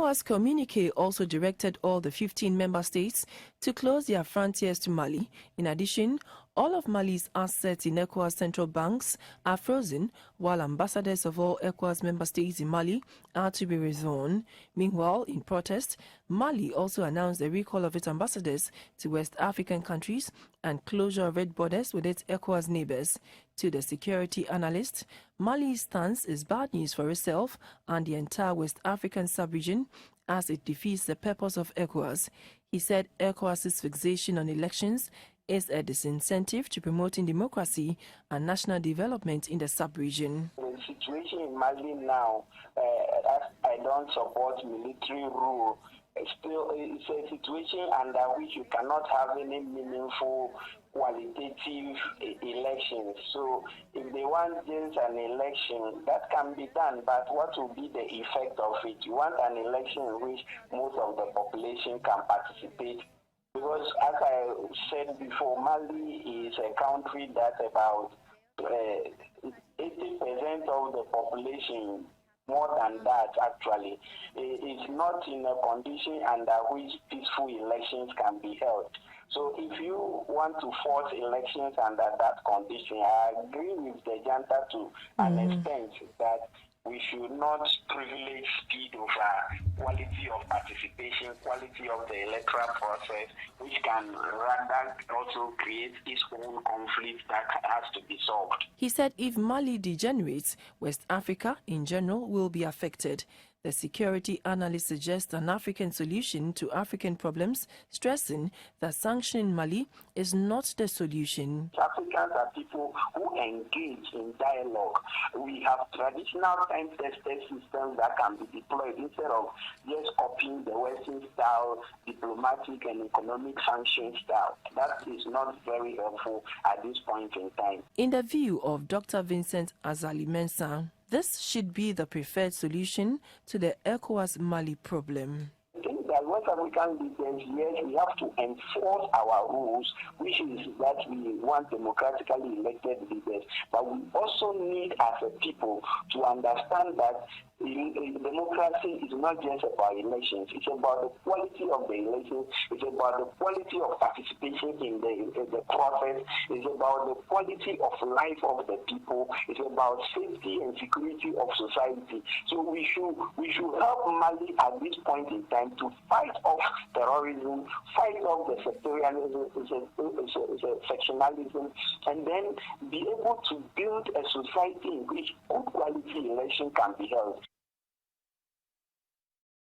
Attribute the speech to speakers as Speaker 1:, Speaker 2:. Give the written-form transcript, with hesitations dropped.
Speaker 1: ECOWAS communique also directed all the 15 member states to close their frontiers to Mali. In addition, all of Mali's assets in ECOWAS central banks are frozen, while ambassadors of all ECOWAS member states in Mali are to be withdrawn. Meanwhile, in protest, Mali also announced the recall of its ambassadors to West African countries and closure of red borders with its ECOWAS neighbors. To the security analyst, Mali's stance is bad news for itself and the entire West African sub-region as it defeats the purpose of ECOWAS. He said ECOWAS's fixation on elections is a disincentive to promoting democracy and national development in the sub-region.
Speaker 2: The situation in Mali now, I don't support military rule. Still, it's a situation under which you cannot have any meaningful qualitative elections. So if they want just an election, that can be done, but what will be the effect of it? You want an election in which most of the population can participate. Because as I said before, Mali is a country that about 80% of the population, more than that actually, is not in a condition under which peaceful elections can be held. So if you want to force elections under that condition, I agree with the junta to an extent that we should not privilege speed over quality of participation, quality of the electoral process, which can rather also create its own conflict that has to be solved.
Speaker 1: He said if Mali degenerates, West Africa in general will be affected. The security analyst suggests an African solution to African problems, stressing that sanctioning Mali is not the solution.
Speaker 2: Africans are people who engage in dialogue. We have traditional time-tested systems that can be deployed instead of just copying the Western style, diplomatic and economic sanction style. That is not very helpful at this point in time.
Speaker 1: In the view of Dr. Vincent Azali-Mensah, this should be the preferred solution to the ECOWAS Mali problem.
Speaker 2: I think that West African leaders, yes, we have to enforce our rules, which is that we want democratically elected leaders. But we also need as a people to understand that democracy is not just about elections. It's about the quality of the elections. It's about the quality of participation in the process. It's about the quality of life of the people. It's about safety and security of society. So we should help Mali at this point in time to fight off terrorism, fight off the sectarianism, sectionalism, and then be able to build a society in which good quality election can be held.